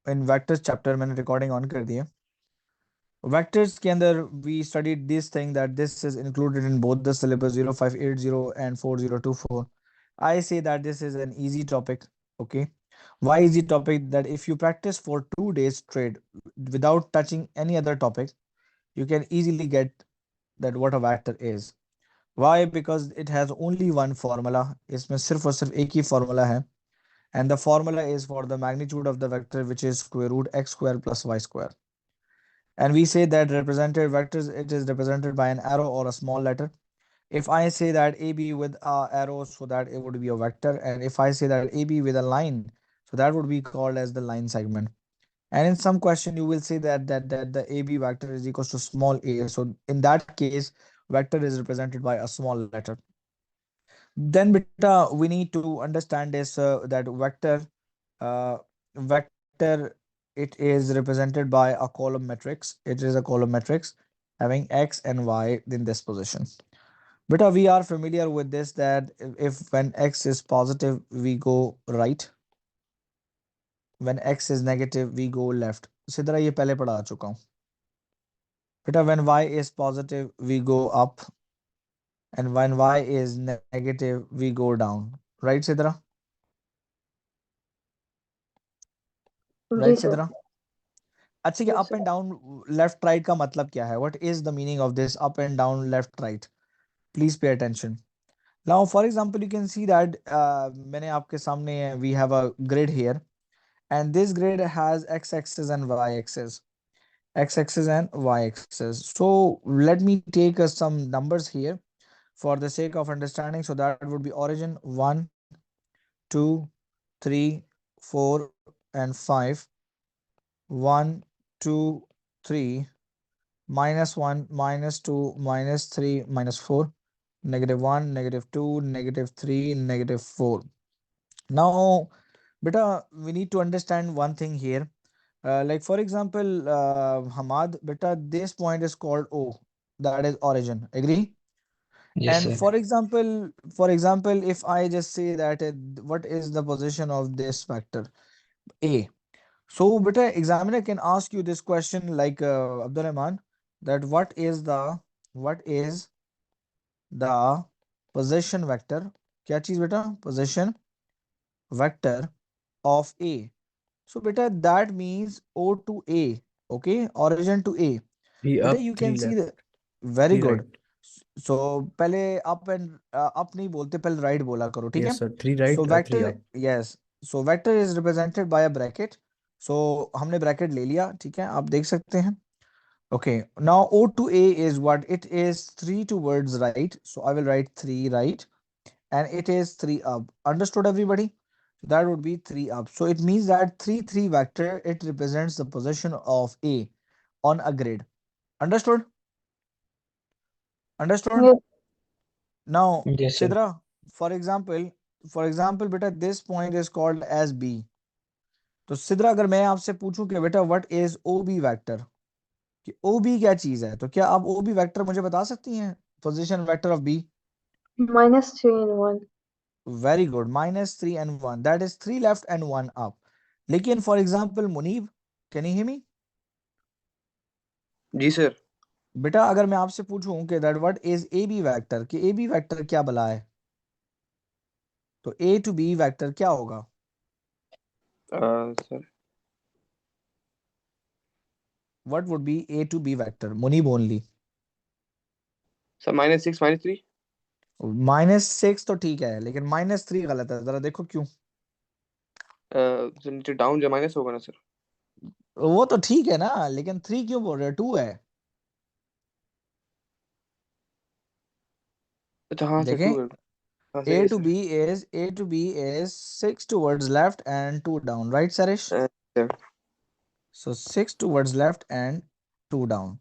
in vectors chapter मैंने recording on कर दिया. Vectors के अंदर we studied this thing that this is included in both the syllabus 0580 and 4024. I say that this is an easy topic. Okay. Why easy topic? That if you practice for 2 days straight without touching any other topic, you can easily get that what a vector is. Why? Because it has only one formula. इसमें सिर्फ और सिर्फ एक ही formula है. And the formula is for the magnitude of the vector, which is square root x square plus y square. And we say that represented vectors, it is represented by an arrow or a small letter. If I say that AB with a arrow, so that it would be a vector. And if I say that AB with a line, so that would be called as the line segment. And in some question, you will say that the AB vector is equals to small a. So in that case, vector is represented by a small letter. Then beta, we need to understand this that vector, it is represented by a column matrix. It is a column matrix having x and y in this position. Beta, we are familiar with this that if when x is positive, we go right. When x is negative, we go left. सीधा ये पहले पढ़ा चुका हूँ. Beta, when y is positive, we go up. And when y is negative, we go down. Right, Sidra? जी Right, sir. Sidra? अच्छा, ये Yes, up sir. And down left right का मतलब क्या है? What is the meaning of this up and down left right? Please pay attention. Now for example you can see that मैंने आपके सामने we have a grid here and this grid has x axis and y axis, x axis and y axis. So let me take some numbers here for the sake of understanding. So that would be origin 1 2 3 4 and 5. 1 2 3 minus 1, minus 2, minus 3, minus 4, -1, -2, -3, -4. Now, beta, we need to understand one thing here. Like for example, Hamad, beta, this point is called O. That is origin. Agree? Yes, And sir. for example, if I just say that what is the position of this vector A? So, beta, examiner can ask you this question like Abdul Rahman, that what is the position vector? क्या चीज बेटा? Position vector of A. So, beta, that means O to A. Okay, origin to A. Three Beta, up, you three can see left, that. Very three good. right. So पहले up नहीं बोलते, पहले right बोला करो, ठीक है? Yes, sir. Three So right, vector, three up. yes. So vector is represented by a bracket. So हमने bracket ले लिया, ठीक है? आप देख सकते हैं. Okay, now O to A is what? It is 3 towards right. So I will write 3 right and it is 3 up. Understood, everybody? That would be 3 up. So it means that 3 3 vector, it represents the position of A on a grid. Understood? Understood? Yes. Now, Yes, sir. Sidra, for example, beta, this point is called as B. तो सिद्रा, अगर मैं आपसे पूछूं कि बेटा what is O B vector, कि O B क्या चीज है, तो क्या आप ओ बी वैक्टर मुझे बता सकती हैं? Position vector of B. -3 and 1. Very good. -3 and 1, that is 3 left and 1 up. लेकिन for example Muneeb, can you hear me? जी सर. बेटा, अगर मैं आपसे पूछूं कि that what is A B vector, कि ए बी वैक्टर क्या बला है, तो ए टू बी वैक्टर क्या होगा? Sir What would be A to B vector? Munib only. Sir -6 -3. -6 तो ठीक है, लेकिन -3 गलत है. जरा देखो क्यों. सर नीचे डाउन जब माइनस होगा ना सर. वो तो ठीक है ना, लेकिन 3 क्यों बोल रहे हो? 2 है. अच्छा हाँ सर, 2 देखें, है. हाँ सही A है to sir. B is 6 towards left and 2 down, right, Sarish? Sir So 6 towards left and 2 down.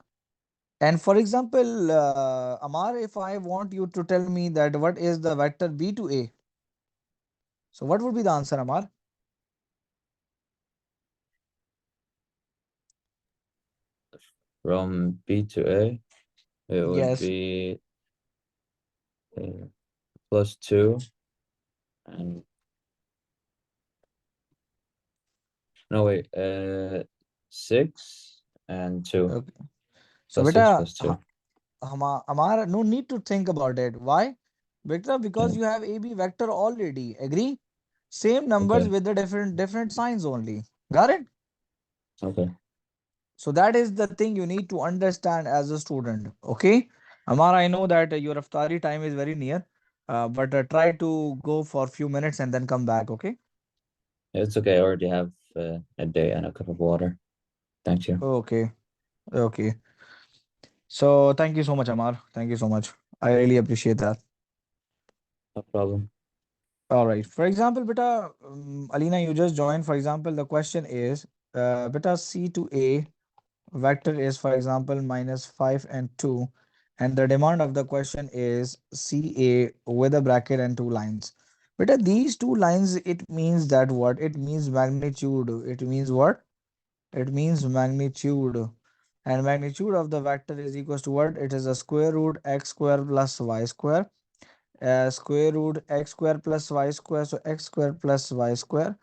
And for example, Amar, if I want you to tell me that what is the vector B to A, so what would be the answer, Amar? From B to A, it would Yes. be +2 and No, wait. 6 and 2. Okay. So Plus 6 beta, plus 2. Amara, no need to think about it. Why? Because Yeah. you have AB vector already. Agree? Same numbers Okay. with the different signs only. Got it? Okay. So that is the thing you need to understand as a student. Okay? Amara, I know that your iftari time is very near, but try to go for a few minutes and then come back. Okay? It's okay. I already have a day and a cup of water. Thank you. Okay. Okay. So thank you so much, Amar. Thank you so much. I really appreciate that. No problem. All right. For example, beta, Alina, you just joined. For example, the question is, beta C to A vector is, for example, minus 5 and 2. And the demand of the question is CA with a bracket and two lines. Beta, these two lines, it means that what? It means magnitude. It means what? It means magnitude. And magnitude of the vector is equals to what? It is a square root x square plus y square, square root x square plus y square, so x square plus y square.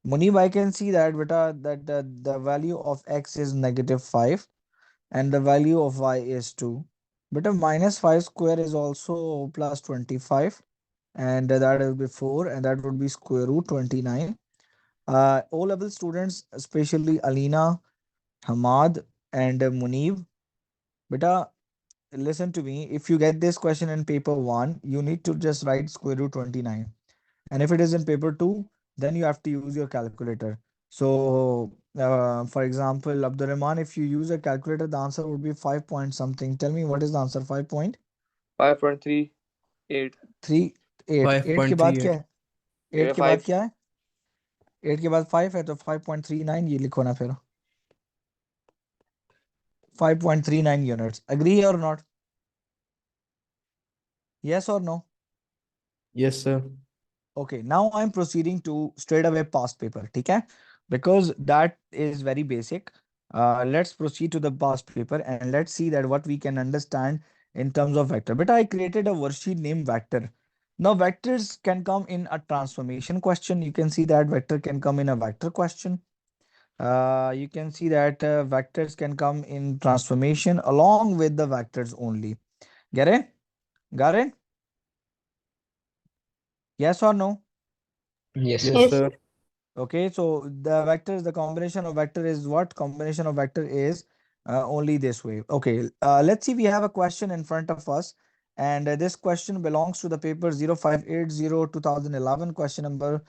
Munib, I can see that beta that the value of x is negative 5 and the value of y is 2. Beta minus 5 square is also plus 25, and that will be 4, and that would be square root 29. O level students, especially Alina, Hamad, and Munib, beta, listen to me. If you get this question in paper 1, you need to just write square root 29. And if it is in paper 2, then you have to use your calculator. So, for example, Abdurrahman, if you use a calculator, the answer would be 5 point something. Tell me what is the answer? 5.38. 5.38. 8 के बाद क्या 5.38. है? 8 के बाद 5. क्या है? 8 के बाद 5 है तो 5.39 ये लिखो ना फिर. 5.39 units. Agree or not? Yes or no? Yes, sir. Okay, now I'm proceeding to straight away past paper, okay? Because that is very basic. Let's proceed to the past paper and let's see that what we can understand in terms of vector. But I created a worksheet named vector. Now vectors can come in a transformation question. You can see that vector can come in a vector question. You can see that vectors can come in transformation along with the vectors only. Get it? Got it? Yes or no? Yes, Yes, Yes. sir. Okay, so the vectors, the combination of vector is what? Combination of vector is only this way. Okay, let's see. We have a question in front of us, and this question belongs to the paper 0580 2011, question number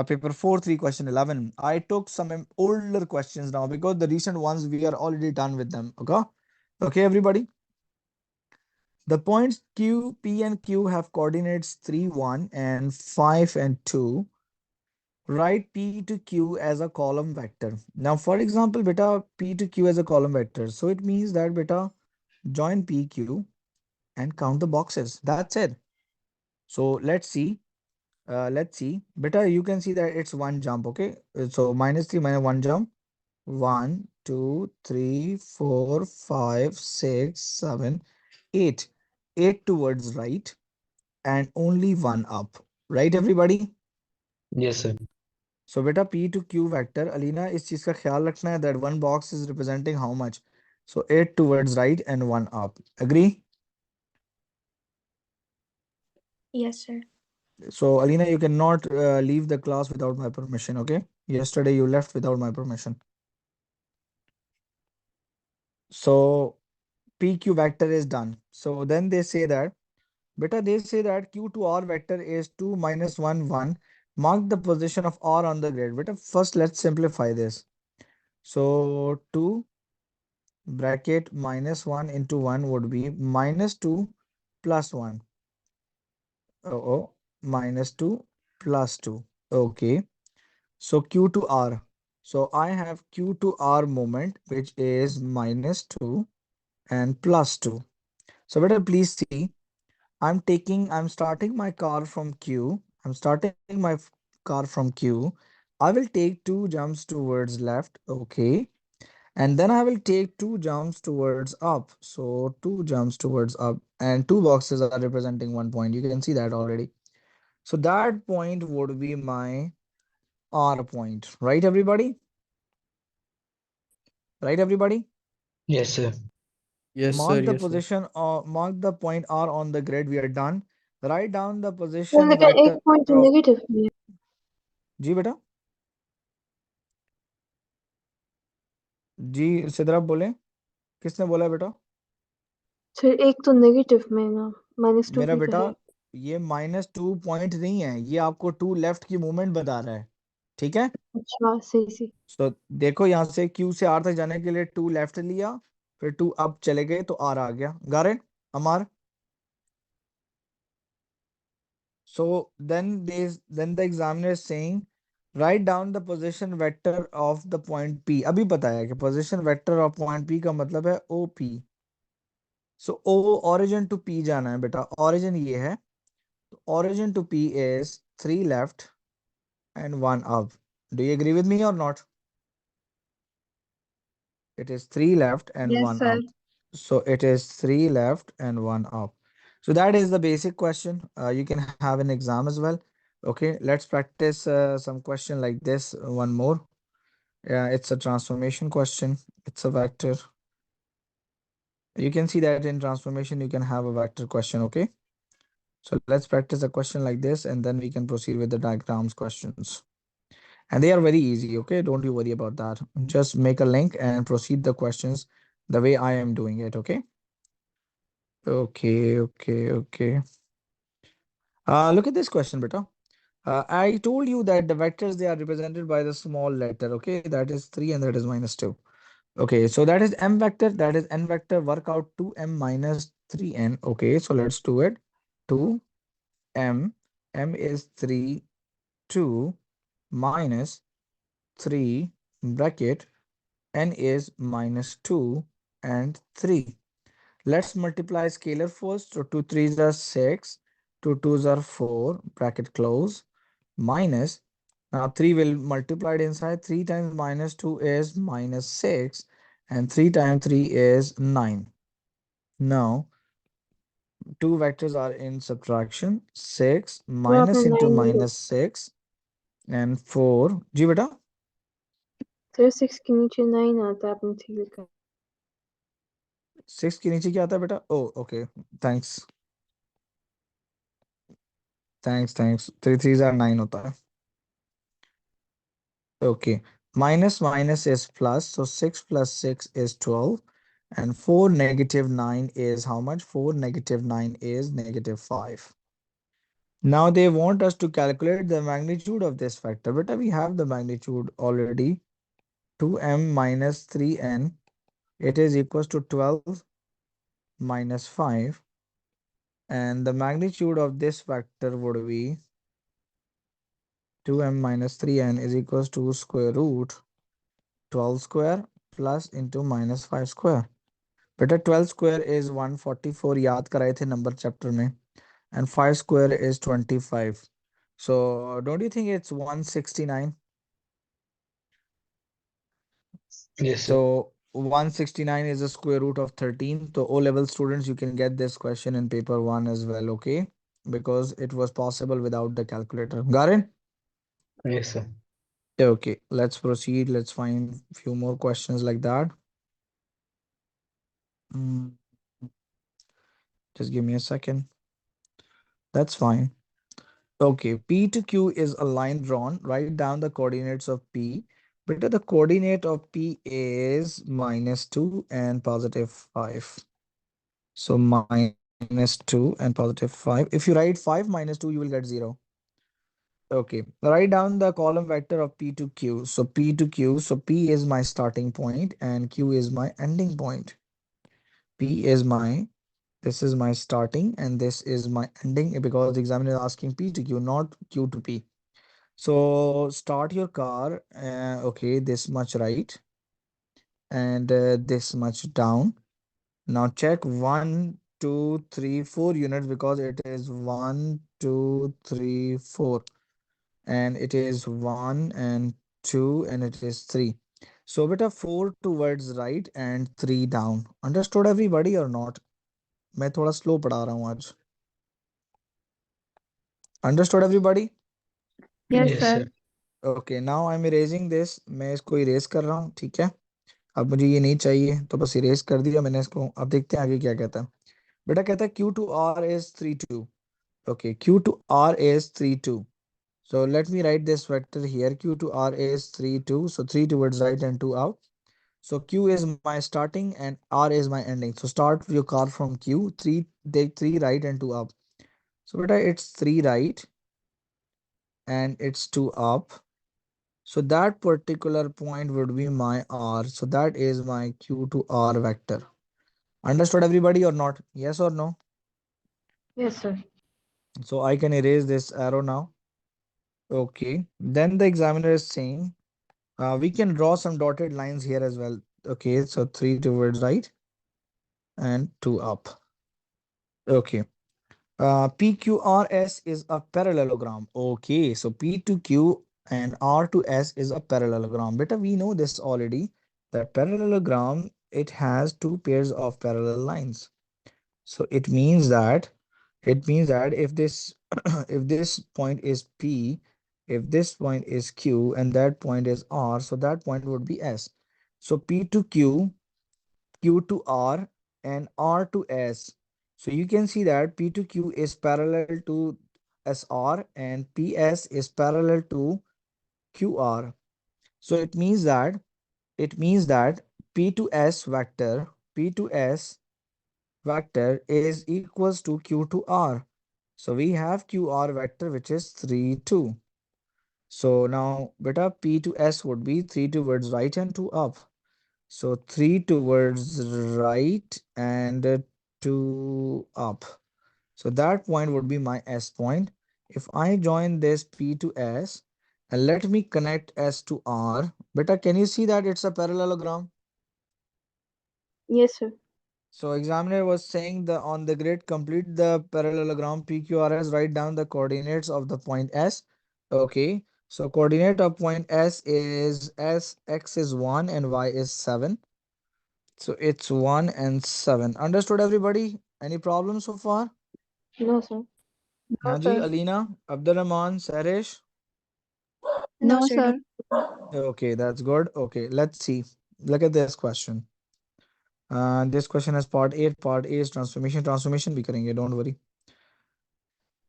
paper 43, question 11. I took some older questions now because the recent ones we are already done with them. Okay, okay, everybody. The points Q, P, and Q have coordinates 3, 1, and 5 and 2. Write P to Q as a column vector. Now, for example, beta, P to Q as a column vector. So it means that beta, join PQ and count the boxes. That's it. So let's see. Let's see. Beta, you can see that it's one jump. Okay. So minus 3 minus one jump. 1, 2, 3, 4, 5, 6, 7, 8. 8 towards right and only one up. Right, everybody? yes, sir. So beta P to Q vector, Alina, इस चीज का ख्याल रखना है that one box is representing how much? So 8 towards right and 1 up. Agree? Yes, sir. So Alina, you cannot leave the class without my permission, okay? Yesterday you left without my permission. So PQ vector is done. So then they say that, beta, they say that Q to R vector is 2 minus 1, 1. Mark the position of R on the grid. Beta, first let's simplify this. So 2 bracket minus 1 into 1 would be minus 2 plus 1. Oh, minus 2 plus 2. Okay. So Q to R. So I have Q to R moment, which is minus 2 and plus 2. So better please see, I'm starting my car from Q. I'm starting my car from Q. I will take two jumps towards left. Okay. And then I will take two jumps towards up. So two jumps towards up and two boxes are representing 1 point. You can see that already. So that point would be my R point, right, everybody? Right, everybody? Yes, sir. Yes, sir. Mark the Yes, sir. position or mark the point R on the grid. We are done. Write down the sir position लेकिन एक vector point तो of negative में है जी बेटा जी सिद्धराब बोले किसने बोला बेटा सर एक तो नेगेटिव में है ना -2 मेरा भी तो बेटा है ये -2 पॉइंट नहीं है ये आपको 2 लेफ्ट की मूवमेंट बता रहा है ठीक है अच्छा सही तो देखो यहाँ से Q से R तक जाने के लिए 2 लेफ्ट लिया फिर 2 अप चले गए तो R आ गया got it Amar so then the examiner is saying write down the position vector of the point P अभी बताया कि position vector of point P का मतलब है OP so O origin to P जाना है बेटा origin ये है origin to P is 3 left and 1 up do you agree with me or not it is 3 left and yes 1 sir up so it is 3 left and 1 up so that is the basic question you can have an exam as well okay let's practice some question like this one more yeah it's a transformation question it's a vector you can see that in transformation you can have a vector question okay so let's practice a question like this and then we can proceed with the diagrams questions and they are very easy okay don't you worry about that just make a link and proceed the questions the way I am doing it okay okay look at this question beta I told you that the vectors they are represented by the small letter okay that is 3 and that is -2 okay so that is m vector that is n vector work out 2m minus 3n okay so let's do it 2m m is 3 2 minus 3 bracket n is -2 and 3 let's multiply scalar first so 2 3s are 6 2 2s are 4 bracket close minus now 3 will multiply it inside 3 times -2 is -6 and 3 times 3 is 9 now two vectors are in subtraction 6 तो आपने minus into 9 लिया -6 and 4 जी बेटा sir 6 के नीचे 9 आता है आपने 3 लिखा 6 के नीचे क्या आता है बेटा oh okay thanks thanks 3 3s are 9 होता है okay minus minus is plus so 6 plus 6 is 12 and 4 negative 9 is how much 4 negative 9 is -5 now they want us to calculate the magnitude of this factor but we have the magnitude already 2m minus 3n it is equals to 12 minus 5 and the magnitude of this factor would be 2m minus 3n is equals to square root 12 square plus into -5 square बेटा 12 square is 144 याद कराए थे number chapter में and 5 square is 25 so don't you think it's 169 Yes, sir. so 169 is the square root of 13 so O level students you can get this question in paper 1 as well okay because it was possible without the calculator got it Yes, sir. okay let's proceed let's find few more questions like that Mm, just give me a second that's fine okay, P to Q is a line drawn. Write down the coordinates of P. But the coordinate of P is -2 and +5. So -2 and +5. If you write 5 minus 2, you will get 0. Okay, write down the column vector of P to Q. So P to Q. So P is my starting point and Q is my ending point. P is my this is my starting and this is my ending because the examiner is asking P to Q, not Q to P. So start your car, okay, this much right and this much down. Now check 1, 2, 3, 4 units because it is 1, 2, 3, 4 and it is 1 and 2 and it is 3. So beta 4 towards right and 3 down. Understood everybody or not? मैं थोड़ा slow पढ़ा रहा हूँ आज. Understood everybody? Yes Yes, sir sir. Okay, now I'm erasing this. मैं इसको erase कर रहा हूँ, ठीक है? अब मुझे ये नहीं चाहिए तो बस इरेज कर दिया मैंने इसको। अब देखते हैं आगे क्या कहता है। बेटा कहता है Q to R is 3 2। Okay, Q to R is 3 2. So let me write this vector here. Q to R is 3 2. So 3 towards right and 2 out. So Q is my starting and R is my ending. So start your car from Q. 3 take 3 right and 2 up. So beta it's 3 right and it's 2 up. So that particular point would be my R. So that is my Q to R vector. Understood everybody or not? Yes or no? Yes, sir. So I can erase this arrow now. Okay. Then the examiner is saying we can draw some dotted lines here as well. Okay. So 3 towards right and 2 up. Okay. PQRS is a parallelogram. Okay. So P to Q and R to S is a parallelogram. Beta, we know this already. That parallelogram, it has two pairs of parallel lines. So it means that if this if this point is P, if this point is Q and that point is R, so that point would be S. So P to Q, Q to R, and R to S. So you can see that P to Q is parallel to SR and PS is parallel to QR. So it means that P to S vector is equals to Q to R. So we have QR vector which is 3 2. So now beta P to S would be 3 towards right and 2 up. So 3 towards right and 2 up. So that point would be my S point. If I join this P to S and let me connect S to R, beta can you see that it's a parallelogram? Yes, sir. So examiner was saying the on the grid complete the parallelogram PQRS, write down the coordinates of the point S. Okay. So coordinate of point S is X is 1 and Y is 7. So it's 1 and 7. Understood everybody? Any problems so far? No, sir. हाँ जी, Alina, Abdul Rahman, Sarish. No, sir. Okay, that's good. Okay, let's see. Look at this question. This question is part 8. Part A is transformation. Transformation भी करेंगे, don't worry.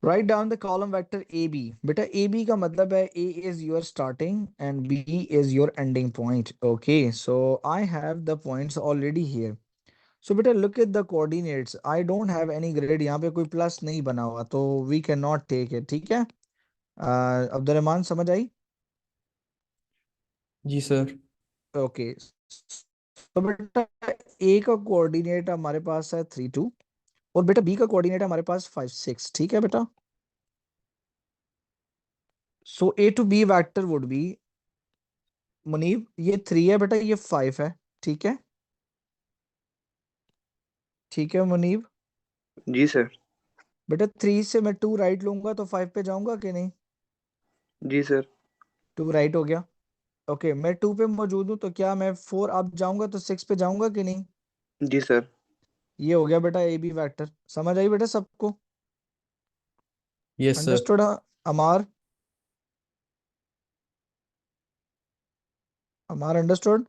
Write down the column vector AB. Beta AB का मतलब है A is your starting and B is your ending point. Okay, so I have the points already here. So beta look at the coordinates. I don't have any grid. यहाँ पे कोई plus नहीं बना हुआ तो we cannot take it. ठीक है? अब्दुल रहमान समझ आई? जी सर। ओके तो बेटा ए का कोऑर्डिनेट हमारे पास है 3 2 और बेटा बी का कोऑर्डिनेट हमारे पास 5 6। ठीक है बेटा? So A to B vector would be Muneeb ये 3 है बेटा ये 5 है। ठीक है? ठीक है मुनीब? जी सर। बेटा 3 से मैं 2 राइट लूंगा तो 5 पे जाऊंगा कि नहीं? जी सर। 2 राइट हो गया। ओके मैं 2 पे मौजूद हूँ तो क्या मैं 4 अप जाऊंगा तो 6 पे जाऊंगा कि नहीं? जी सर। ये हो गया बेटा ए बी वेक्टर। समझ आई बेटा सबको? Yes sir. Understood Amar? Amar understood?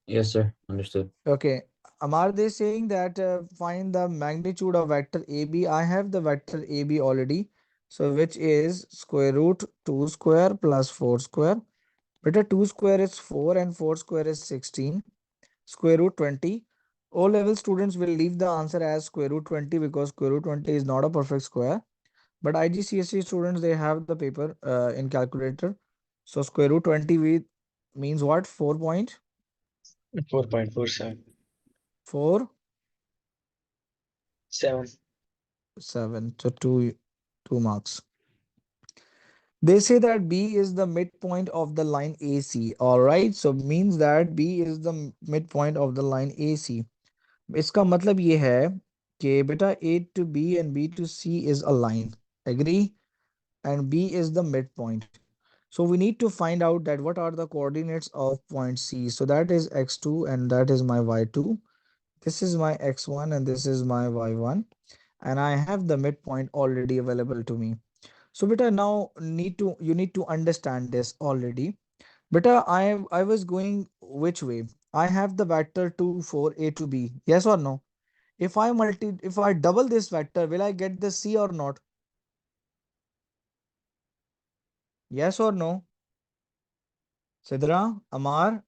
Yes, sir. Understood. Okay. Amar, they saying that find the magnitude of vector AB. I have the vector AB already. So which is square root 2 square plus 4 square. Beta 2 square is 4 and 4 square is 16. Square root 20. O level students will leave the answer as square root 20 because square root 20 is not a perfect square. But IGCSE students, they have the paper in calculator. So square root 20 means what? 4.47. 4.4 7. 7. So two marks. They say that B is the midpoint of the line AC. All right. So means that B is the midpoint of the line AC. इसका मतलब ये है कि बेटा A to B and B to C is a line. Agree? And B is the midpoint. So we need to find out that what are the coordinates of point C. So that is x2 and that is my y2. This is my x1 and this is my y1. And I have the midpoint already available to me. So beta now you need to understand this already. Beta I was going which way? I have the vector 2, 4, A to B. Yes or no? If I double this vector, will I get the C or not? Yes or no? Sidra, Amar,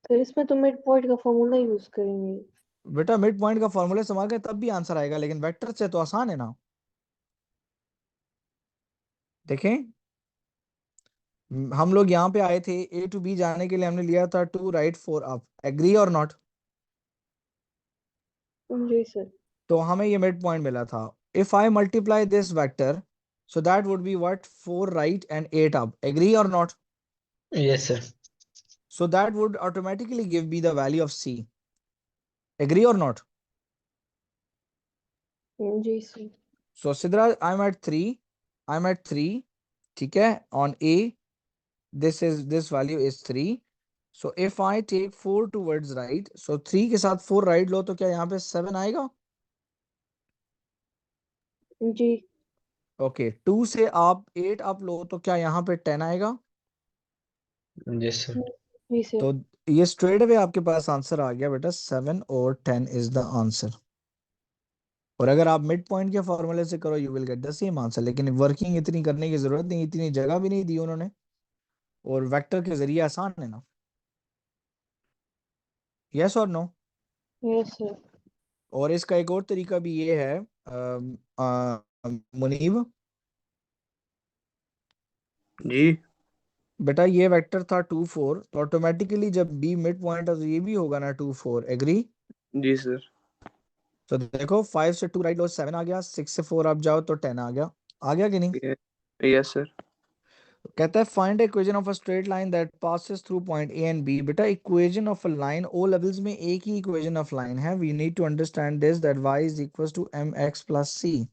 तो इसमें तो mid point का formula use करेंगे। बेटा mid point का formula इस्तेमाल करें तब भी आंसर आएगा, लेकिन वेक्टर से तो आसान है ना। देखें, हम लोग यहाँ पे आए थे A to B जाने के लिए, हमने लिया था 2 right 4 up. एग्री और नॉट? जी सर। तो हमें ये मिड पॉइंट मिला था। If I multiply this vector, so that would be what? 4 right and 8 up. Agree or not? Yes, sir. So that would automatically give me the value of C. Agree or not? जी sir. So Sidra, I'm at 3. I'm at 3. ठीक है? On A, this value is 3. So if I take 4 towards right, so 3 के साथ 4 right लो तो क्या यहाँ पे 7 आएगा? जी। ओके, 2 से आप 8 अप लो तो क्या यहाँ पे 10 आएगा? Yes, sir. जी सर। तो ये स्ट्रेट अवे आपके पास आंसर आ गया बेटा, 7 और 10 इज द आंसर। और अगर आप मिड पॉइंट के फॉर्मूले से करो, you will get the same answer. लेकिन वर्किंग इतनी करने की जरूरत नहीं, इतनी जगह भी नहीं दी उन्होंने, और वेक्टर के जरिए आसान है ना। Yes or no? Yes sir. और इसका एक और तरीका भी ये है मुनीब, जी बेटा ये वेक्टर था 2 4, तो ऑटोमेटिकली जब बी मिड पॉइंट है तो ये भी होगा ना 2 4। एग्री? जी सर। तो देखो 5 से 2 राइट लो 7 आ गया, 6 से 4 आप जाओ तो 10 आ गया कि नहीं? Yes sir. कहता है find equation of a straight line that passes through point A and B. बेटा equation of a line O levels में एक ही इक्वेशन ऑफ लाइन है। We need to understand this that y is equal to m x plus c.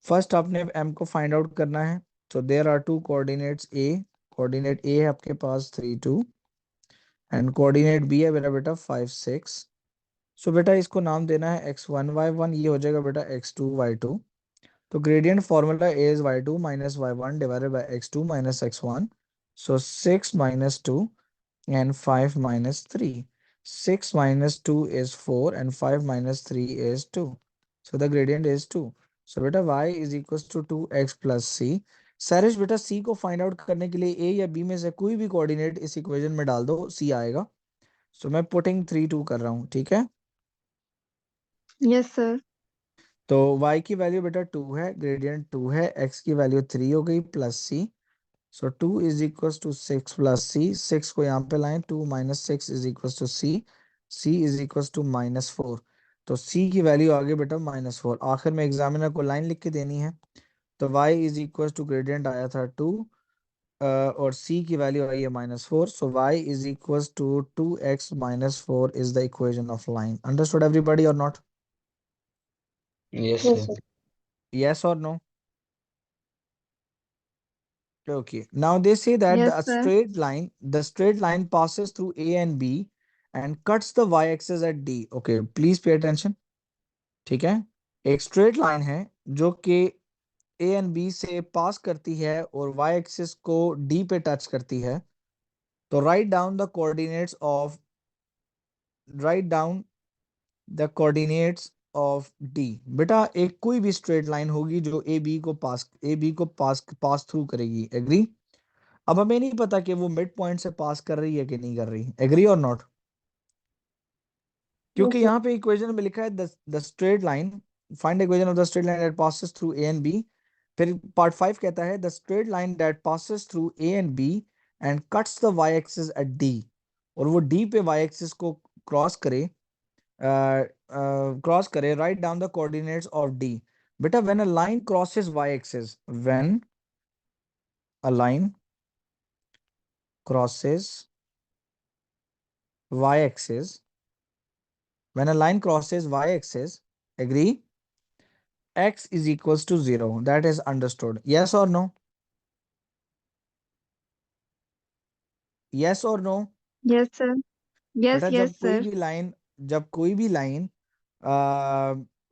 First आपने m को find out करना है। तो there are two coordinates a, coordinate a है आपके पास 3 2, एंड कोऑर्डिनेट b है मेरा बेटा 5 6। सो बेटा इसको नाम देना है x1 y1, ये हो जाएगा बेटा x2 y2। तो gradient formula is y2 minus y1 divided by x2 minus x1. So 6 minus 2 and 5 minus 3. 6 minus 2 is 4 and 5 minus 3 is 2. So the gradient is 2. So बेटा y is equals to 2x plus c. सैरिश बेटा c को find out करने के लिए a या b में से कोई भी कोऑर्डिनेट इस इक्वेशन में डाल दो, c आएगा। सो मैं पुटिंग 3 2 कर रहा हूँ, ठीक है? Yes sir. तो y की वैल्यू बेटा 2 है, ग्रेडियंट 2 है, x की वैल्यू 3 हो गई plus c। So 2 is equal to 6 plus c। 6 को यहाँ पे लाएं, 2 minus 6 is equal to c। c is equal to minus 4। तो c की वैल्यू आ गई बेटा -4। आखिर में एग्जामिनर को लाइन लिख के देनी है। तो y is equal to gradient आया था 2 और c की वैल्यू आई है -4। So y is equal to 2x minus 4 is the equation of line. Understood everybody or not? Yes, yes sir. Sir. Yes or no? Okay. Now they say that Yes, the sir. straight line passes through A and B and cuts the y-axis at D. Okay, please pay attention. ठीक है? एक straight line है जो कि A and B से पास करती है और y-axis को D पे टच करती है। तो write down the coordinates of D। बेटा एक कोई भी स्ट्रेट लाइन होगी जो ए बी को पास थ्रू करेगी। एग्री? अब हमें नहीं पता कि वो मिड पॉइंट से पास कर रही है कि नहीं कर रही। एग्री और नॉट? क्योंकि Yes, sir. यहाँ पे इक्वेशन में लिखा है the straight line, find equation of the straight line that passes through A and B. फिर पार्ट 5 कहता है the straight line that passes through A and B and cuts the Y axis at D. और वो D पे Y axis को cross करे, write down the coordinates of D. बेटा when a line crosses Y axis, when a line crosses y-axis, when a line crosses y-axis, agree, x is equals to 0. That is understood. Yes or no? Yes or no? Yes, sir. Yes, बेटा yes, sir. जब कोई भी line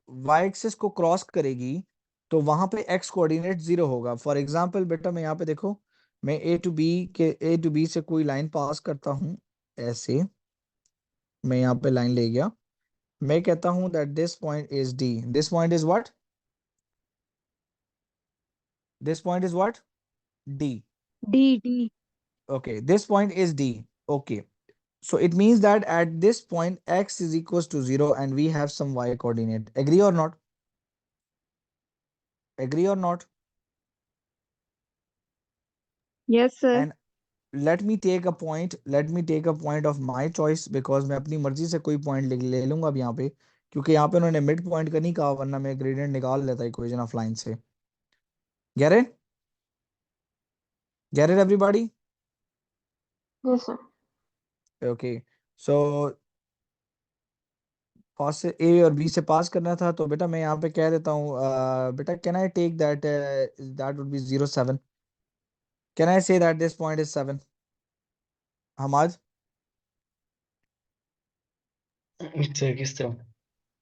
y axis को cross करेगी तो वहां पे x coordinate 0 होगा। फॉर एग्जांपल बेटा मैं यहाँ पे देखो, मैं ए टू बी से कोई लाइन पास करता हूँ, ऐसे मैं यहाँ पे लाइन ले गया, मैं कहता हूं that this point is D, this point is what, this point is what, D, D. okay, this point is D, okay, so it means that at this point x is equals to 0 and we have some y coordinate, agree or not, agree or not? Yes, sir. And let me take a point, let me take a point of my choice, because मैं अपनी मर्जी से कोई point ले लूंगा अब यहाँ पे, क्योंकि यहाँ पे उन्होंने मिड पॉइंट का नहीं कहा, वरना मैं ग्रेडियंट निकाल लेता इक्वेशन ऑफ लाइन से। get it, get it everybody? Yes, sir. Okay, so पास से ए और बी से पास करना था, तो बेटा मैं यहाँ पे कह देता हूँ बेटा, can I take that, that would be 0 7, can I say that this point is 7? Hammad, sir किस तरह?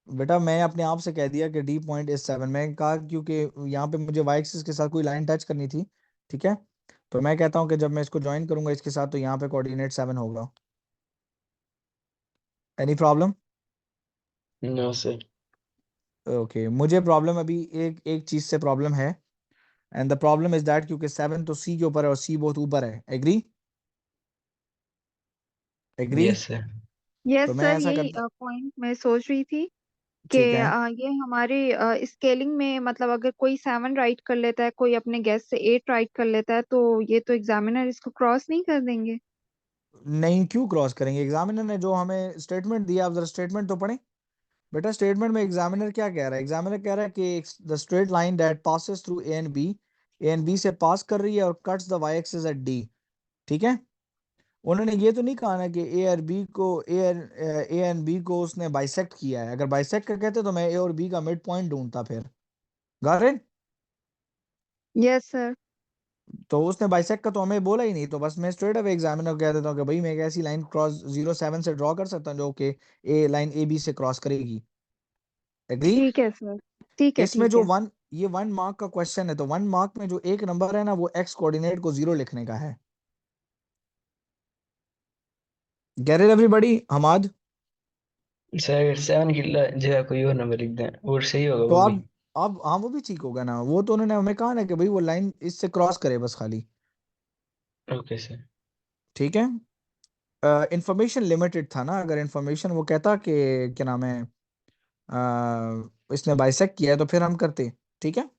बेटा मैं अपने आप से कह दिया कि डी पॉइंट इज 7, मैं कहा क्योंकि यहाँ पे मुझे वाई एक्सिस के साथ कोई लाइन टच करनी थी, ठीक है, तो मैं कहता हूँ कि जब मैं इसको ज्वाइन करूंगा इसके साथ, तो यहाँ पे कोऑर्डिनेट 7 होगा। Any problem? No sir. Okay, मुझे प्रॉब्लम अभी एक एक चीज से प्रॉब्लम है, and the problem is that क्योंकि 7 तो सी के ऊपर है और सी बहुत ऊपर है, agree, agree? Yes sir. Yes तो मैं सर, ऐसा यही करता, पॉइंट मैं सोच रही थी कि ठीक है, ये हमारे स्केलिंग में मतलब अगर कोई 7 राइट कर लेता है, कोई अपने गेस से 8 राइट कर लेता है, तो ये तो एग्जामिनर इसको क्रॉस नहीं कर देंगे। नहीं क्यों क्रॉस करेंगे, एग्जामिनर ने जो हमें स्टेटमेंट दिया, आप जरा स्टेटमेंट तो पढ़ें बेटा, स्टेटमेंट में एग्जामिनर क्या कह रहा है, एग्जामिनर कह रहा है कि the straight line that passes through A and B से पास कर रही है और cuts the Y axis at D, ठीक है, उन्होंने ये तो नहीं कहा ना कि ए एंड बी को उसने बाइसेक्ट किया है, अगर बाइसेक्ट कर कहते तो मैं ए और बी का मिड पॉइंट ढूंढता फिर, गॉट इट? Yes sir. तो उसने बाइसेक्ट का तो हमें बोला ही नहीं, तो बस मैं स्ट्रेट अवे एग्जामिनर को कह देता हूँ कि भाई मैं एक ऐसी लाइन क्रॉस 0 7 से ड्रॉ कर सकता हूँ जो कि ए लाइन ए बी से क्रॉस करेगी, एग्री? ठीक है सर, ठीक है इसमें ठीक जो है। ये 1 मार्क का क्वेश्चन है, तो 1 मार्क में जो एक नंबर है ना, वो एक्स कोऑर्डिनेट को 0 लिखने का है, get it everybody? Hammad, sir अगर 7 की जगह कोई और नंबर लिख दें और सही होगा तो वो भी। अब हाँ वो भी ठीक होगा ना, वो तो उन्होंने हमें कहा ना कि भाई वो लाइन इससे क्रॉस करे बस खाली, ओके सर। ठीक है, इंफॉर्मेशन लिमिटेड था ना, अगर इंफॉर्मेशन वो कहता कि क्या नाम है, इसने बाइसेक्ट किया है, तो फिर हम करते, ठीक है,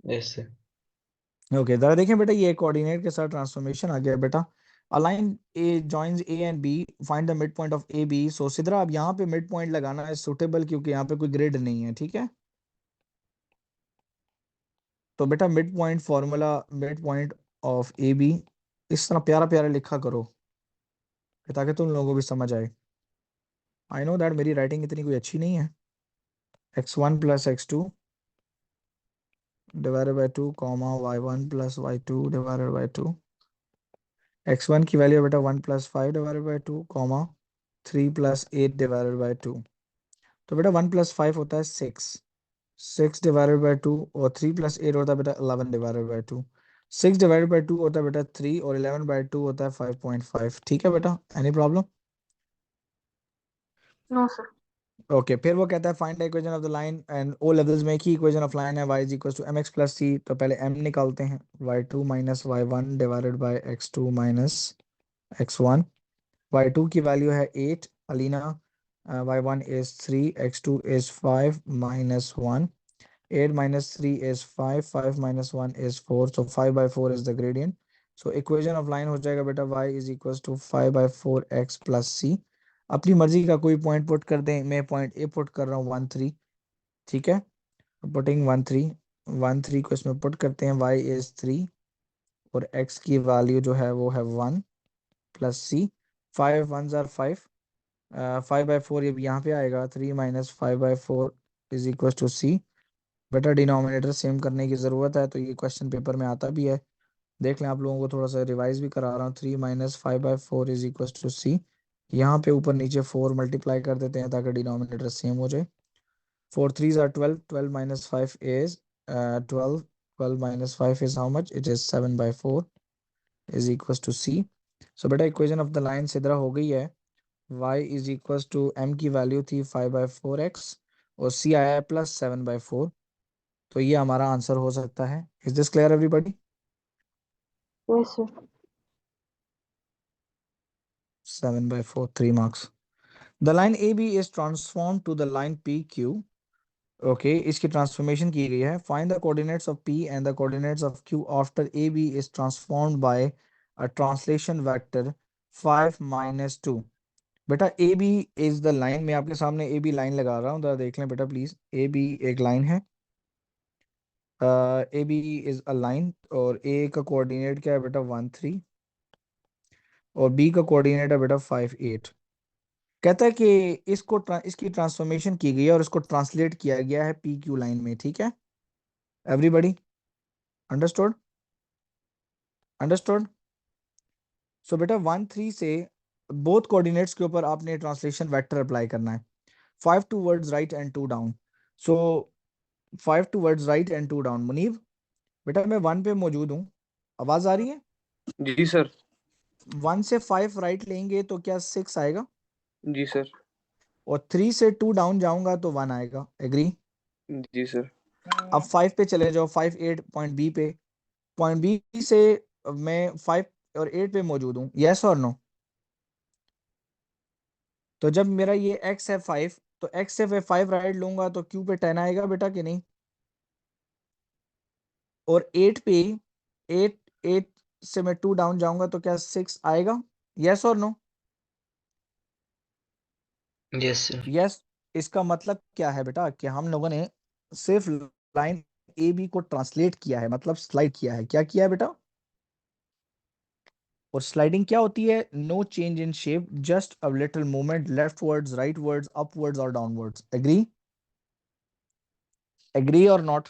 यस सर। ओके, जरा देखें बेटा, ये कोऑर्डिनेट के साथ ट्रांसफॉर्मेशन आ गया बेटा, a line A joins A and B, find the mid point of A B, so Sidra अब यहाँ पे मिड पॉइंट लगाना है सुटेबल, क्योंकि यहाँ पे कोई ग्रिड नहीं है, ठीक है, तो बेटा mid point formula, mid point of A B इस तरह प्यारा प्यारा लिखा करो ताकि तुम लोगों को भी समझ आए, आई नो दैट मेरी राइटिंग इतनी कोई अच्छी नहीं है, x1 plus x2 divided by 2 comma y1 plus y2 divided by 2, x1 की वैल्यू बेटा 1 plus 5 divided by 2 comma 3 plus 8 divided by 2, तो बेटा 1 प्लस 5 होता है 6, 6 डिवाइडेड बाई 2, और 3 प्लस 8 होता है बेटा 11 डिवाइडेड बाई 2, 6 डिवाइडेड बाई 2 होता है बेटा 3, और 11 बाई 2 होता है 5.5, ठीक है बेटा, any problem? No sir. Okay, फिर वो कहता है find the equation of the line, and O levels में एक ही इक्वेशन ऑफ लाइन है, y is equal to mx plus c, तो पहले m निकालते हैं, y2 minus y1 divided by x2 minus x1, y2 की वैल्यू है 8 Alina, y1 is 3, x2 is 5 minus 1, 8 minus 3 is 5, 5 minus 1 is 4, so 5 by 4 is the gradient, so equation of line हो जाएगा बेटा y is equals to 5 by 4 x plus c, अपनी मर्जी का कोई point put कर दें, मैं पॉइंट ए पुट कर रहा हूँ 1 3, ठीक है, पुटिंग 1 3, 1 3 को इसमें पुट करते हैं, y is 3 और x की वैल्यू जो है वो है 1 plus c, 5 1s are 5, 5 by 4 ये भी यहाँ पे आएगा, 3 minus 5 by 4 is equals to c, बेटा डिनोमिनेटर सेम करने की ज़रूरत है, तो ये क्वेश्चन पेपर में आता भी है, देख लें, आप लोगों को थोड़ा सा रिवाइज भी करा रहा हूँ, 3 minus 5 by 4 is equal to C, यहाँ पे ऊपर नीचे 4 मल्टीप्लाई कर देते हैं ताकि डिनोमिनेटर सेम हो जाए, 4 3s are 12, 12 minus 5 is 12, 12 minus 5 is how much, it is 7 by 4 is equals to c, so बेटा equation of the line Sidra हो गई है। y is equal to m की वैल्यू थी 5/4x और c आया है +7/4। तो ये हमारा आंसर हो सकता है। Is this clear everybody? Yes sir. 7/4, 3 marks. The line AB is transformed to the line PQ. Okay, इसकी ट्रांसफॉर्मेशन की गई है। Find the coordinates of P and the coordinates of Q after AB is transformed by a translation vector 5 - 2. बेटा AB is the line, मैं आपके सामने AB line लगा रहा हूँ, जरा देख लें बेटा प्लीज। AB एक लाइन है, AB is a line, और A का कोऑर्डिनेट क्या है बेटा 1 3, और B का कोऑर्डिनेट है बेटा 5 8। कहता है कि इसकी ट्रांसफॉर्मेशन की गई है और इसको ट्रांसलेट किया गया है पी क्यू लाइन में। ठीक है एवरीबॉडी? अंडरस्टूड? अंडरस्टूड? सो बेटा 1 3 से बोथ कोऑर्डिनेट्स के ऊपर आपने ट्रांसलेशन वेक्टर अप्लाई करना है। 5 towards right and 2 down. So 5 towards right and 2 down. Muneeb बेटा मैं 1 पे मौजूद हूँ, आवाज आ रही है? जी सर। 1 से 5 राइट लेंगे तो क्या 6 आएगा, जी सर। और 3 से 2 डाउन जाऊंगा तो 1 आएगा। एग्री? जी सर। अब 5 पे चले जाओ, 5 8 पॉइंट बी पे। पॉइंट बी से मैं 5 और 8 पे मौजूद हूँ, यस और नो? तो जब मेरा ये x है 5, तो x से मैं 5 राइट लूंगा तो q पे 10 आएगा बेटा कि नहीं? और 8 पे 8 8 से मैं 2 डाउन जाऊंगा तो क्या 6 आएगा, yes or no? Yes sir. Yes. इसका मतलब क्या है बेटा कि हम लोगों ने सिर्फ लाइन ए बी को ट्रांसलेट किया है, मतलब स्लाइड किया है। क्या किया है बेटा? और स्लाइडिंग क्या होती है? No change in shape, just a little movement leftwards, rightwards, upwards और डाउनवर्ड्स। एग्री? एग्री और not?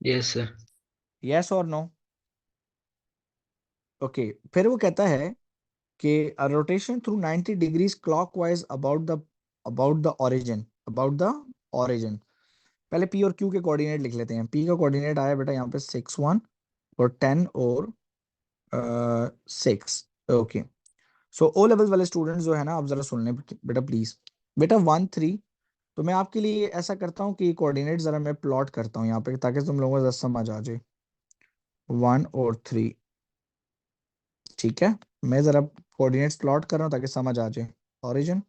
Yes sir. Yes or no? Okay, फिर वो कहता है कि a rotation through 90 degrees clockwise about the origin। पहले P और Q के कोऑर्डिनेट लिख लेते हैं। P का कोऑर्डिनेट आया बेटा यहाँ पे 6 1 और 10 और 6। ओके, सो ओ लेवल वाले स्टूडेंट्स जो है ना, आप जरा सुन लें बेटा प्लीज। बेटा 1 3, तो मैं आपके लिए ऐसा करता हूँ कि कोऑर्डिनेट जरा मैं प्लॉट करता हूँ यहाँ पे ताकि तुम लोगों को जरा समझ आ जाए। 1 और 3, ठीक है, मैं जरा कोऑर्डिनेट्स प्लॉट कर रहा हूँ ताकि समझ आ जाए। Origin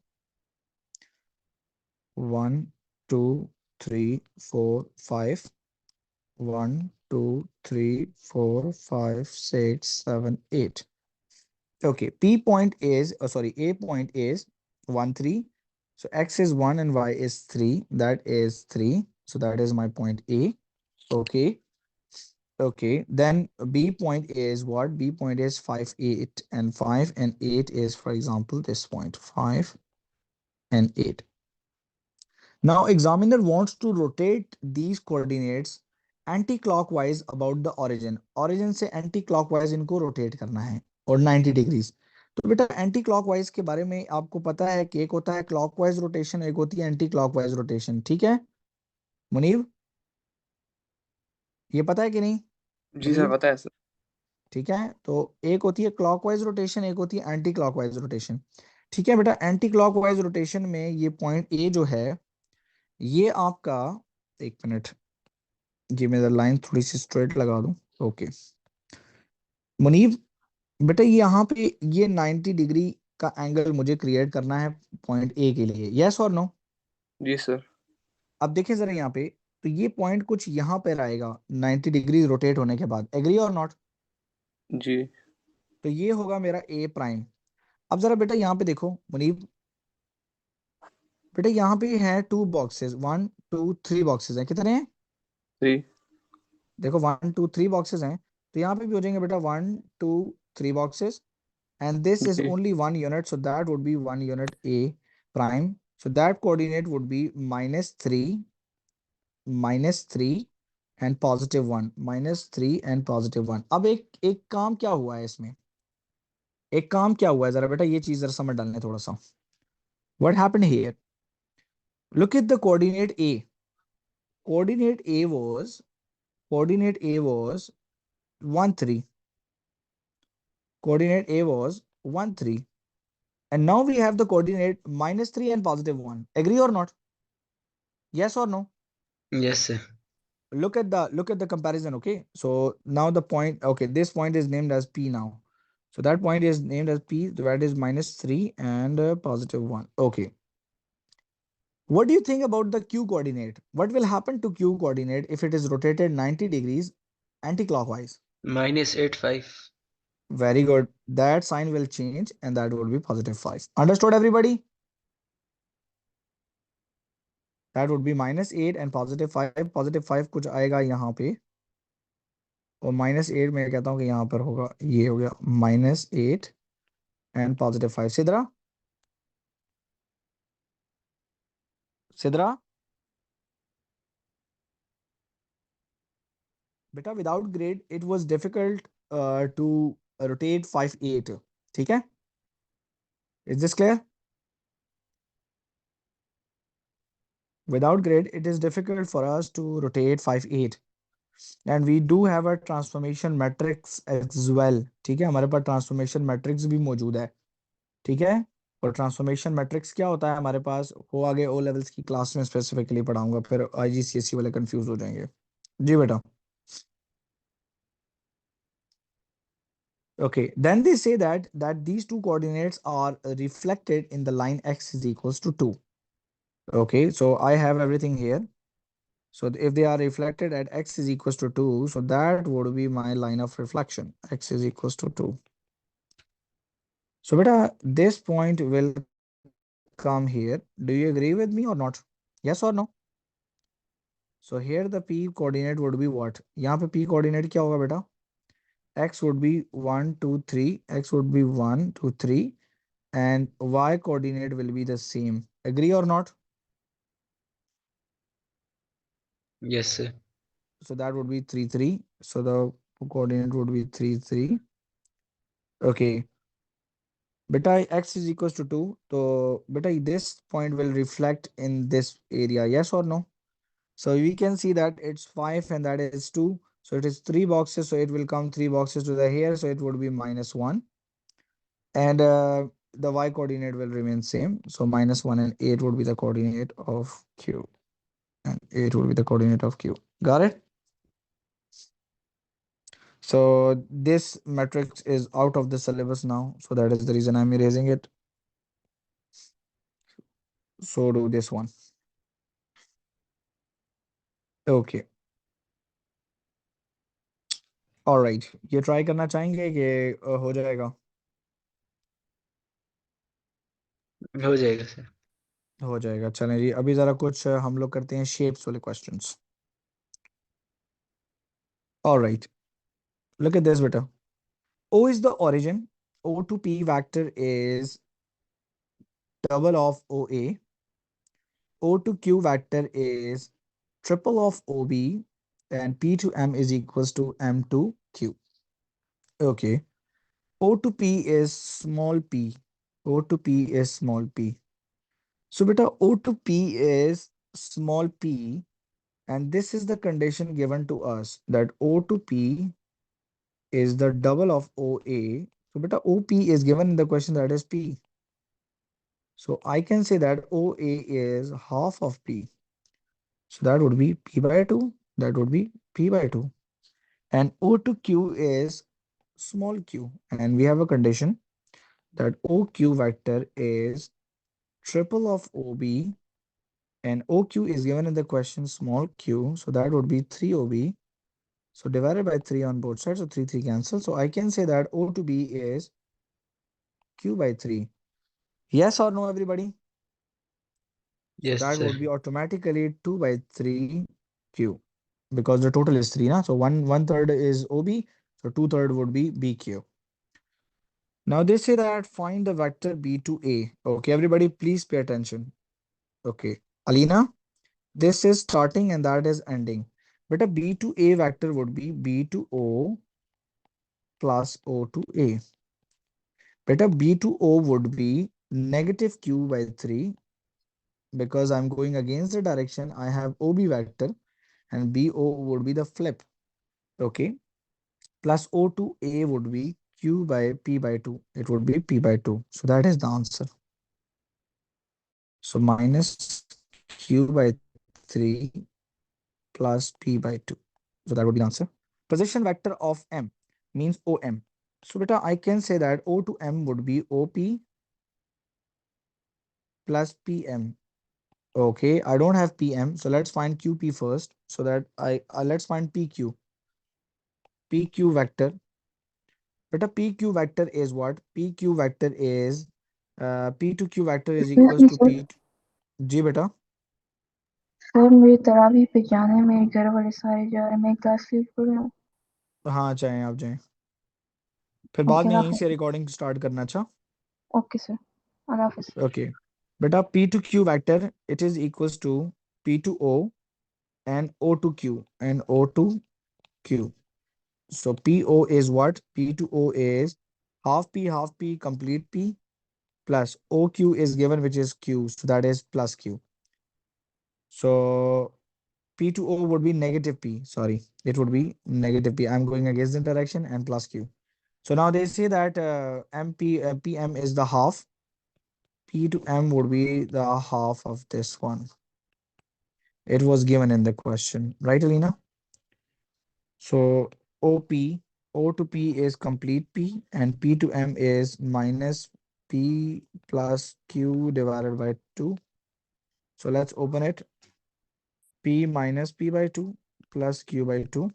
1 2 3 4 5, 1 2 3 4 5 6 7 8। Okay, P point is, A point is 1 3. So X is 1 and Y is 3. That is 3. So that is my point A. Okay. Okay. Then B point is what? B point is 5 8, and 5 and 8 is, for example, this point 5 and 8. Now examiner wants to rotate these coordinates anti-clockwise about the origin. Origin से anti-clockwise इनको rotate करना है और 90 degrees। तो बेटा anti clockwise के बारे में आपको पता है कि एक होता है क्लॉकवाइज रोटेशन, एक होती है एंटी क्लॉकवाइज रोटेशन। ठीक है मुनीब, ये पता है कि नहीं? जी सर, मुनीब, पता है सर। ठीक है, तो एक होती है क्लॉकवाइज रोटेशन, एक होती है एंटी क्लॉकवाइज रोटेशन। ठीक है बेटा, एंटी क्लॉकवाइज रोटेशन में ये पॉइंट ए जो है ये आपका, एक मिनट, ये मैं लाइन थोड़ी सी स्ट्रेट लगा दूं। ओके मुनीब, बेटा यहाँ पे ये 90 डिग्री का एंगल मुझे क्रिएट करना है पॉइंट ए के लिए, yes or no? Ji sir. अब देखें जरा यहाँ पे, तो ये पॉइंट कुछ यहाँ पे आएगा 90 डिग्री रोटेट होने के बाद। एग्री और नॉट? जी। तो ये होगा मेरा ए प्राइम। अब जरा बेटा यहाँ पे देखो मुनीब, बेटा यहाँ पे है 2 बॉक्सेस, 1 2 3 बॉक्सेस हैं। कितने हैं? 3। देखो 1 2 3 बॉक्सेस हैं, तो यहाँ पे भी हो जाएंगे बेटा 1 2 3 boxes, and this is G. only 1 unit, so that would be 1 unit A prime, so that coordinate would be -3 and +1, -3 and +1। अब एक काम क्या हुआ है इसमें, एक काम क्या हुआ है जरा बेटा ये चीज जरा समझ डालने थोड़ा सा। what happened here? look at the coordinate A। coordinate A was 1 3, Coordinate A was 1, 3. And now we have the coordinate -3 and +1. Agree or not? Yes or no? Yes, sir. Look at the comparison. Okay, so now the point, okay, this point is named as P now. So that point is named as P, that is -3 and +1. Okay. What do you think about the Q coordinate? What will happen to Q coordinate if it is rotated 90 degrees anti-clockwise? -8, 5. Very good. That sign will change and that would be +5. Understood, everybody? That would be -8 and +5. +5 कुछ आएगा यहाँ पे और -8 मैं कहता हूँ कि यहाँ पर होगा, ये हो गया -8 and +5. Sidra? Sidra? Beta, without grade, it was difficult to rotate 5, 8. ठीक है? Is this clear? Without grid, it is difficult for us to rotate 5, 8. And we do have a transformation matrix as well. ठीक है, हमारे पास transformation matrix भी मौजूद है. ठीक है, और transformation matrix क्या होता है हमारे पास, वो आगे O levels की क्लास में स्पेसिफिकली पढ़ाऊंगा, फिर IGCSE वाले कंफ्यूज हो जाएंगे. जी बेटा. Okay, then they say that these two coordinates are reflected in the line x is equals to 2. Okay, so I have everything here. So if they are reflected at x is equals to 2, so that would be my line of reflection. X is equals to 2. So beta, this point will come here. Do you agree with me or not? Yes or no? So here the P coordinate would be what? यहाँ पे P coordinate क्या होगा बेटा? X would be 1, 2, 3. X would be 1, 2, 3. And Y coordinate will be the same. Agree or not? Yes, sir. So that would be 3, 3. So the coordinate would be 3, 3. Okay. Beta x is equals to 2. So beta, this point will reflect in this area. Yes or no? So we can see that it's 5 and that is 2. So it is 3 boxes. So it will come 3 boxes to the here. So it would be -1. And the y coordinate will remain same. So -1 and 8 would be the coordinate of Q. And 8 would be the coordinate of Q. Got it? So this matrix is out of the syllabus now. So that is the reason I'm erasing it. So do this one. Okay. All right. ये try करना चाहेंगे कि हो जाएगा? हो जाएगा sir. हो जाएगा. चलें जी, अभी जरा कुछ हम लोग करते हैं shapes वाले questions. All right. Look at this beta. O is the origin. O to P vector is double of OA. O to Q vector is triple of OB. And P to M is equals to M to Q. Okay. O to P is small p. O to P is small p. So beta, O to P is small p. And this is the condition given to us that O to P is the double of OA. So beta, OP is given in the question, that is P. So I can say that OA is half of P. So that would be P by 2. That would be P by 2. And O to Q is small q. And we have a condition that OQ vector is triple of OB. And OQ is given in the question small q. So that would be 3 OB. So divided by 3 on both sides. So 3, 3 cancel. So I can say that O to B is Q by 3. Yes or no, everybody? Yes, That sir. would be automatically 2 by 3 Q, because the total is 3. So one third is OB. So 2/3 would be BQ. Now they say that find the vector B to A. Okay, everybody, please pay attention. Okay, Alina, this is starting and that is ending. But a B to A vector would be B to O plus O to A. Beta, B to O would be negative Q by 3, because I'm going against the direction. I have OB vector and BO would be the flip. Okay. Plus O to A would be q by p by 2. It would be p by 2. So that is the answer. So minus q by 3 plus p by 2. So that would be the answer. Position vector of m means OM. So beta, I can say that O to M would be OP plus PM. Okay, I don't have PM, so let's find QP first. So that let's find PQ. PQ vector. Beta, PQ vector is what? PQ vector is P to Q vector is equals to P. जी बेटा. Sir मुझे तरावी पे जाना है, मेरे घर वाले सारे जा रहे हैं, मैं क्लास लीव कर रहा हूँ. हाँ चाहें आप जाएं. फिर ओके बाद में यहीं अल्लाह से रिकॉर्डिंग स्टार्ट करना. अच्छा. Okay sir, Allah Hafiz. Okay. Beta, P to Q vector, it is equals to P to O and O to Q and O to Q. So PO is what? P to O is half P complete P plus OQ is given, which is Q. So that is plus Q. So P to O would be negative P. Sorry, it would be negative P. I'm going against the direction and plus Q. So now they say that PM is the half. P to M would be the half of this one. It was given in the question, right, Alina? So OP, O to P is complete P, and P to M is minus P plus Q divided by 2. So let's open it. P minus P by 2 plus Q by 2.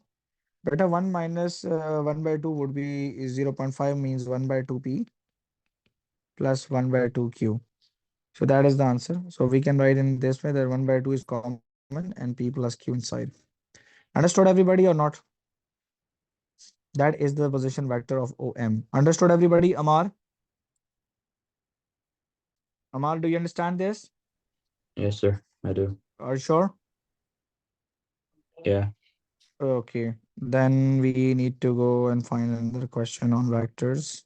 Beta, 1 minus 1 by 2 would be 0.5, means 1 by 2P plus 1 by 2Q. So that is the answer. So we can write in this way that 1 by 2 is common and P plus Q inside. Understood everybody or not? That is the position vector of OM. Understood everybody? Amar? Amar, do you understand this? Yes, sir. I do. Are you sure? Yeah. Okay. Then we need to go and find another question on vectors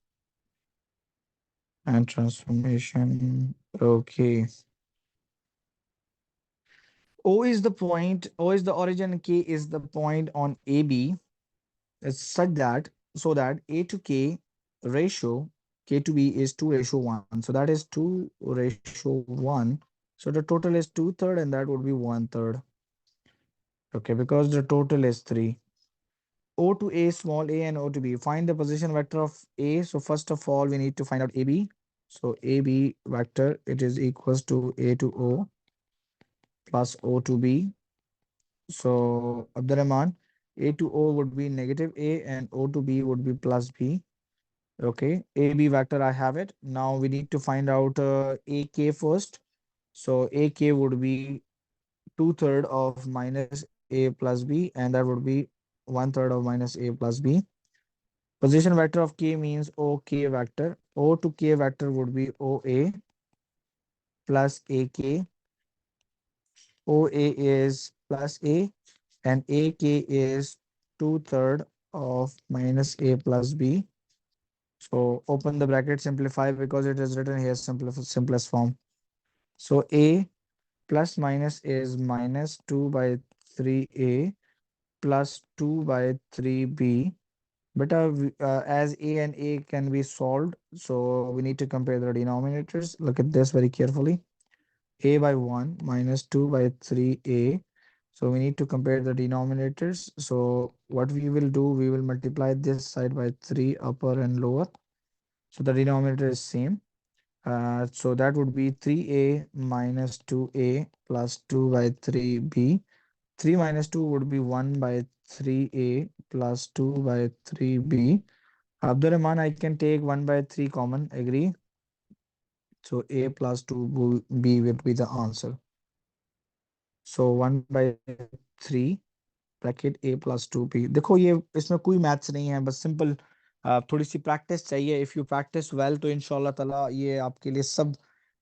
and transformation. Okay. O is the point, O is the origin, K is the point on AB. It's such that, so that A to K ratio, K to B is 2:1. So that is 2:1. So the total is 2/3 and that would be 1/3. Okay, because the total is 3. O to A, small a, and O to B. Find the position vector of A. So first of all, we need to find out AB. So AB vector, it is equals to A to O plus O to B. So Abdurrahman, A to O would be negative A and O to B would be plus B. Okay, AB vector, I have it. Now we need to find out AK first. So AK would be 2/3 of minus A plus B, and that would be 1/3 of minus A plus B. Position vector of K means OK vector. O to K vector would be OA plus AK. OA is plus A and AK is 2/3 of minus A plus B. So open the bracket, simplify because it is written here simplest form. So A plus minus is minus 2 by 3A plus 2 by 3B. But as A and A can be solved, so we need to compare the denominators. Look at this very carefully. A by 1 minus 2 by 3A. So we need to compare the denominators. So what we will do, we will multiply this side by 3 upper and lower. So the denominator is same. So that would be 3A minus 2A plus 2 by 3B. 3 minus 2 would be 1 by 3A plus 2 by 3B. Abdurrahman, I can take 1 by 3 common, agree? So A plus 2B will be the answer. So 1 by 3 bracket A plus 2B. देखो ये इसमें कोई maths नहीं है, बस simple थोड़ी सी practice चाहिए. If you practice well तो इंशाल्लाह ताला ये आपके लिए सब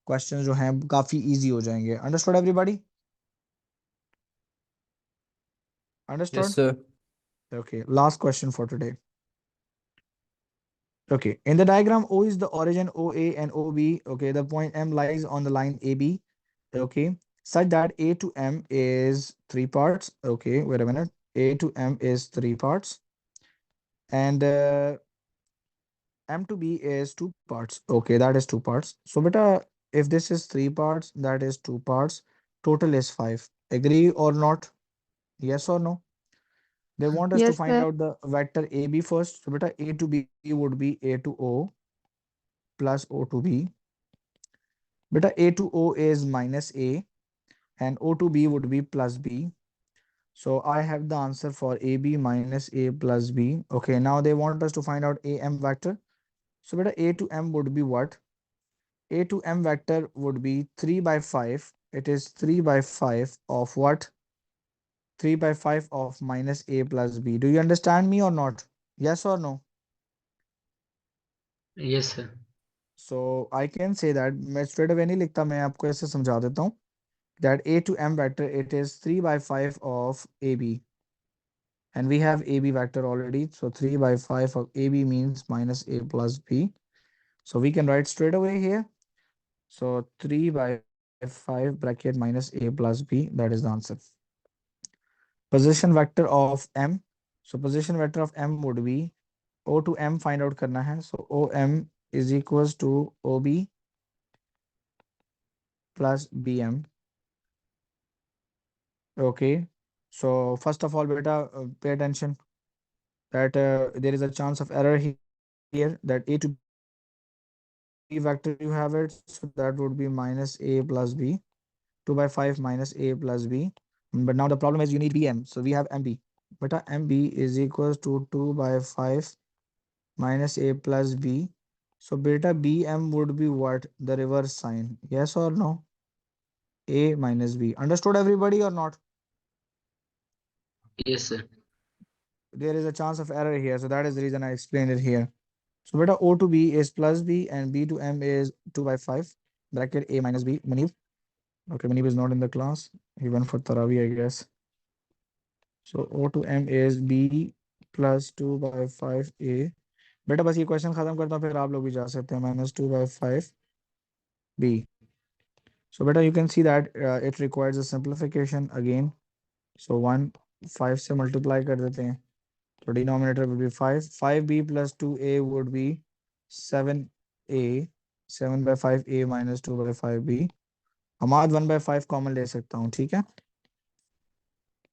क्वेश्चंस जो हैं काफी इजी हो जाएंगे. Understood everybody? Yes, Understood? sir. Okay, last question for today. Okay, in the diagram, O is the origin, OA and OB. Okay, the point M lies on the line AB. Okay, such that A to M is 3 parts. Okay, wait a minute. A to M is 3 parts. And M to B is two parts. Okay, that is two parts. So beta, if this is three parts, that is two parts. Total is 5. Agree or not? Yes or no? They want us to Yes, find sir. out the vector AB first. So beta, A to B would be A to O plus O to B. Beta, A to O is minus A and O to B would be plus B. So I have the answer for AB minus A plus B. Okay, now they want us to find out AM vector. So beta, A to M would be what? A to M vector would be 3 by 5. It is 3 by 5 of what? 3 by 5 of minus A plus B. Do you understand me or not? Yes or no? Yes, sir. So I can say that मैं straight away नहीं लिखता, मैं आपको ऐसे समझा देता हूँ that A to M vector, it is 3 by 5 of AB. And we have AB vector already. So 3 by 5 of AB means minus A plus B. So we can write straight away here. So 3 by 5 bracket minus A plus B, that is the answer. Position vector of M. So position vector of M would be O to M find out करना है. So OM is equals to OB plus BM. Okay. So first of all, beta, pay attention that there is a chance of error here that A to B vector you have it. So that would be minus A plus B. 2 by 5 minus A plus B. But now the problem is you need BM. So we have MB. Beta MB is equals to 2 by 5 minus A plus B. So beta BM would be what? The reverse sign. Yes or no? A minus B. Understood everybody or not? Yes, sir. There is a chance of error here. So that is the reason I explained it here. So beta O to B is plus B and B to M is 2 by 5 bracket A minus B. Munib. Okay, Munib is not in the class. He went for Tarawi, I guess. So O to M is B plus 2 by 5A. बेटा बस ये question खत्म करता हूँ फिर आप लोग भी जा सकते हैं minus 2 by 5B. So beta you can see that it requires a simplification again. So 1 5 से multiply कर देते हैं. So denominator will be 5. 5B plus 2A would be 7A. 7 by 5A minus 2 by 5B. Hammad 1 by 5 common ले सकता हूँ, ठीक है?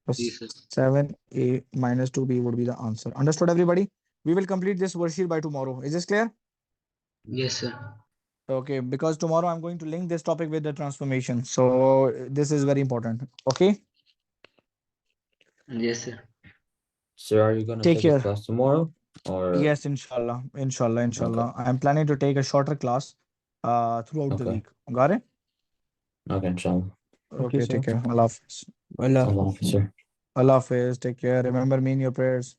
Yes, sir. 7A minus 2B would be the answer. Understood everybody? We will complete this worksheet by tomorrow. Is this clear? Yes, sir. Okay, because tomorrow I'm going to link this topic with the transformation. So this is very important. Okay, Yes, sir. So are you gonna take take this care. class tomorrow or? Yes, inshallah. I am planning to take a shorter class throughout the Okay. week. Got it? Okay, inshallah. Okay, sir. take care. Allah Hafiz. Allah. Allah Hafiz, sir. Allah Hafiz. Take care. Remember me in your prayers.